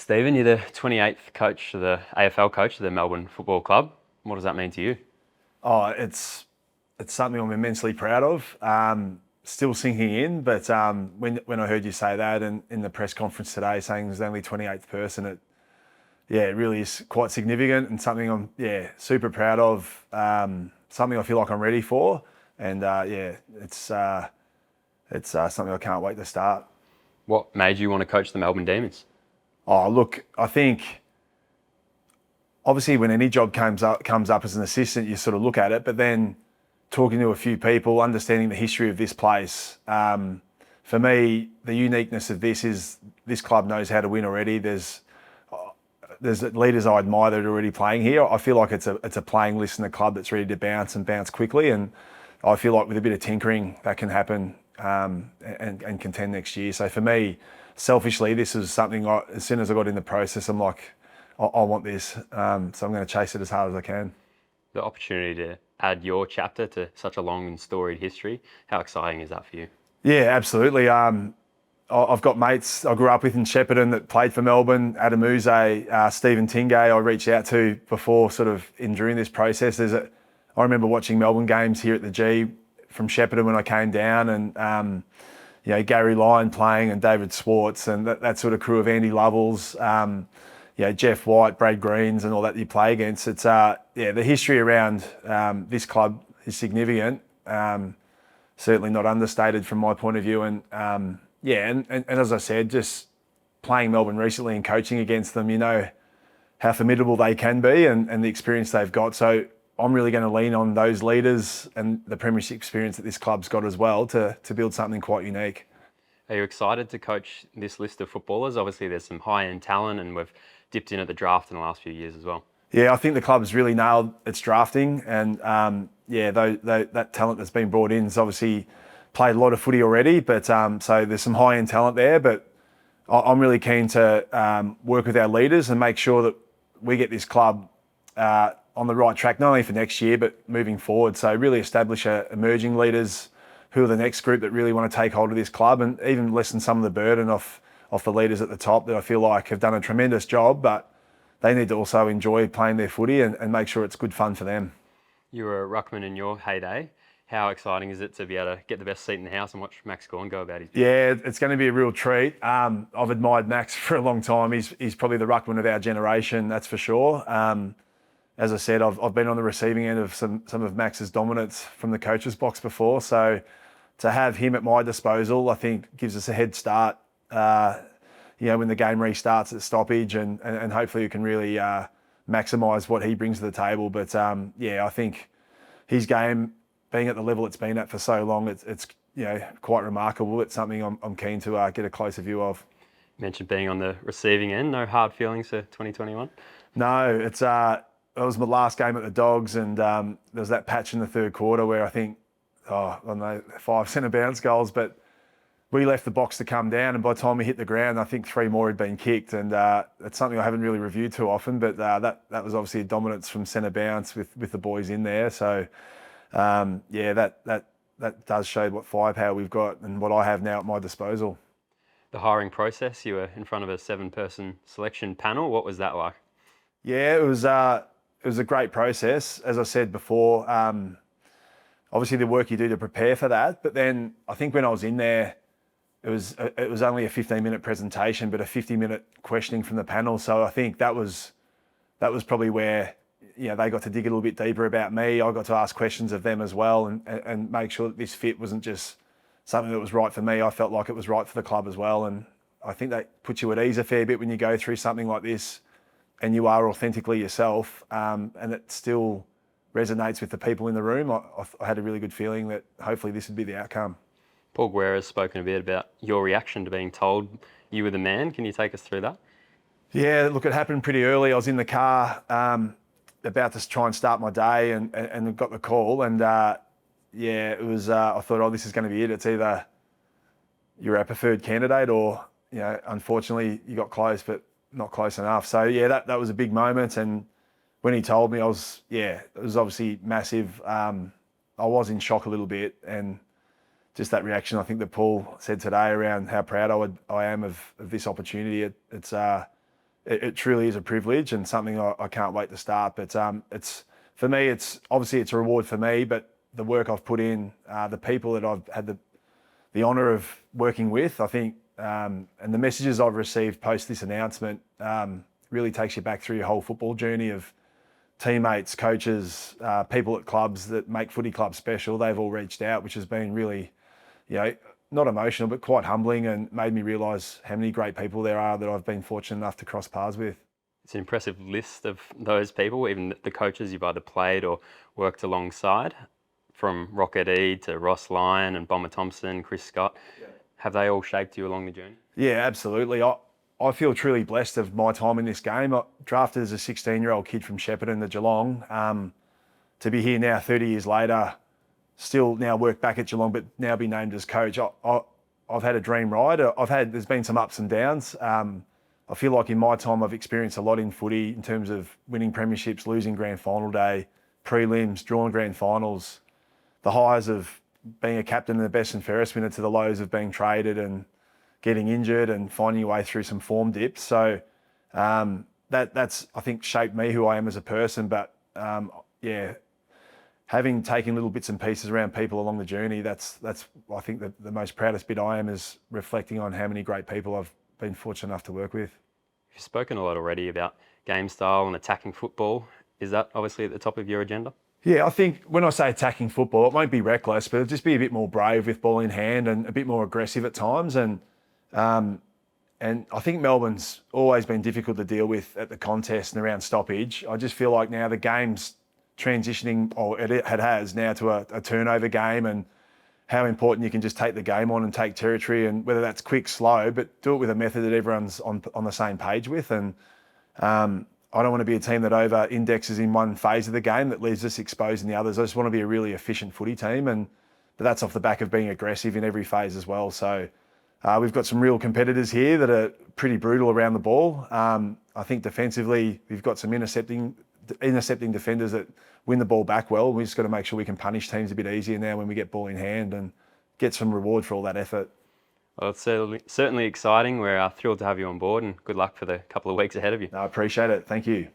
Stephen, you're the 28th coach, the AFL coach of the Melbourne Football Club. What does that mean to you? Oh, it's something I'm immensely proud of. Still sinking in, but when I heard you say that and in the press conference today saying there's only 28th person, it really is quite significant and something I'm super proud of. Something I feel like I'm ready for, and it's something I can't wait to start. What made you want to coach the Melbourne Demons? Oh, look, I think obviously when any job comes up as an assistant, you sort of look at it, but then talking to a few people, understanding the history of this place. For me, the uniqueness of this is this club knows how to win already. There's leaders I admire that are already playing here. I feel like it's a playing list in the club that's ready to bounce quickly, and I feel like with a bit of tinkering that can happen and contend next year. So for me, selfishly, this is something as soon as I got in the process, I'm like, I want this. So I'm going to chase it as hard as I can. The opportunity to add your chapter to such a long and storied history, how exciting is that for you? Yeah, absolutely. I've got mates I grew up with in Shepparton that played for Melbourne, Adam Uze, Stephen Tingay I reached out to before during this process. I remember watching Melbourne games here at the G from Shepparton when I came down, and Gary Lyon playing and David Swartz and that sort of crew of Andy Lovells, Jeff White, Brad Greens and all that you play against. It's the history around this club is significant. Certainly not understated from my point of view. And as I said, just playing Melbourne recently and coaching against them, you know how formidable they can be and the experience they've got. So I'm really going to lean on those leaders and the premiership experience that this club's got as well to build something quite unique. Are you excited to coach this list of footballers? Obviously, there's some high-end talent, and we've dipped in at the draft in the last few years as well. Yeah, I think the club's really nailed its drafting, and that talent that's been brought in has obviously played a lot of footy already. But so there's some high-end talent there. But I'm really keen to work with our leaders and make sure that we get this club on the right track, not only for next year but moving forward. So really establish emerging leaders who are the next group that really want to take hold of this club, and even lessen some of the burden off the leaders at the top that I feel like have done a tremendous job, but they need to also enjoy playing their footy and make sure it's good fun for them. You were a ruckman in your heyday. How exciting is it to be able to get the best seat in the house and watch Max Gawn go about his business? Yeah, it's going to be a real treat. I've admired Max for a long time. He's probably the ruckman of our generation, that's for sure. As I said, I've been on the receiving end of some of Max's dominance from the coach's box before. So to have him at my disposal, I think gives us a head start. When the game restarts at stoppage, and hopefully we can really maximise what he brings to the table. But I think his game being at the level it's been at for so long, it's quite remarkable. It's something I'm keen to get a closer view of. You mentioned being on the receiving end. No hard feelings for 2021? No, it was my last game at the Dogs, and there was that patch in the third quarter where I think, I don't know, 5 centre bounce goals, but we left the box to come down, and by the time we hit the ground, I think 3 more had been kicked, and it's something I haven't really reviewed too often, but that was obviously a dominance from centre bounce with the boys in there. So that does show what firepower we've got and what I have now at my disposal. The hiring process, you were in front of a 7-person selection panel. What was that like? Yeah, it was a great process. As I said before, obviously the work you do to prepare for that, but then I think when I was in there, it was only a 15-minute presentation, but a 50-minute questioning from the panel. So I think that was probably where they got to dig a little bit deeper about me. I got to ask questions of them as well, and make sure that this fit wasn't just something that was right for me. I felt like it was right for the club as well, and I think that puts you at ease a fair bit when you go through something like this, and you are authentically yourself, and it still resonates with the people in the room. I had a really good feeling that hopefully this would be the outcome. Paul Guerra has spoken a bit about your reaction to being told you were the man. Can you take us through that? Yeah, look, it happened pretty early. I was in the car about to try and start my day and got the call. And it was, I thought, oh, this is going to be it. It's either you're our preferred candidate or, unfortunately you got close, but not close enough. So yeah, that was a big moment. And when he told me, it was obviously massive. I was in shock a little bit, and just that reaction, I think that Paul said today around how proud I am of this opportunity. It's it truly is a privilege and something I can't wait to start. But it's for me, it's obviously it's a reward for me, but the work I've put in, the people that I've had the honour of working with, I think, and the messages I've received post this announcement really takes you back through your whole football journey of teammates, coaches, people at clubs that make footy clubs special. They've all reached out, which has been really, not emotional, but quite humbling, and made me realise how many great people there are that I've been fortunate enough to cross paths with. It's an impressive list of those people, even the coaches you've either played or worked alongside, from Rocket E to Ross Lyon and Bomber Thompson, Chris Scott. Yeah. Have they all shaped you along the journey? Yeah, absolutely. I feel truly blessed of my time in this game. I drafted as a 16-year-old kid from Shepparton to Geelong. To be here now 30 years later, still now work back at Geelong, but now be named as coach. I've had a dream ride. There's been some ups and downs. I feel like in my time I've experienced a lot in footy in terms of winning premierships, losing grand final day, prelims, drawing grand finals, the highs of being a captain and the best and fairest winner to the lows of being traded and getting injured and finding your way through some form dips. So that's I think shaped me who I am as a person. But having taken little bits and pieces around people along the journey, that's I think the most proudest bit I am is reflecting on how many great people I've been fortunate enough to work with. You've spoken a lot already about game style and attacking football. Is that obviously at the top of your agenda? Yeah, I think when I say attacking football, it won't be reckless, but it'll just be a bit more brave with ball in hand and a bit more aggressive at times. And I think Melbourne's always been difficult to deal with at the contest and around stoppage. I just feel like now the game's transitioning, or it has now, to a turnover game, and how important you can just take the game on and take territory, and whether that's quick, slow, but do it with a method that everyone's on the same page with. And I don't want to be a team that over indexes in one phase of the game that leaves us exposed in the others. I just want to be a really efficient footy team, but that's off the back of being aggressive in every phase as well. So we've got some real competitors here that are pretty brutal around the ball. I think defensively we've got some intercepting defenders that win the ball back well. We just got to make sure we can punish teams a bit easier now when we get ball in hand and get some reward for all that effort. Well, it's certainly exciting. We're thrilled to have you on board, and good luck for the couple of weeks ahead of you. No, I appreciate it. Thank you.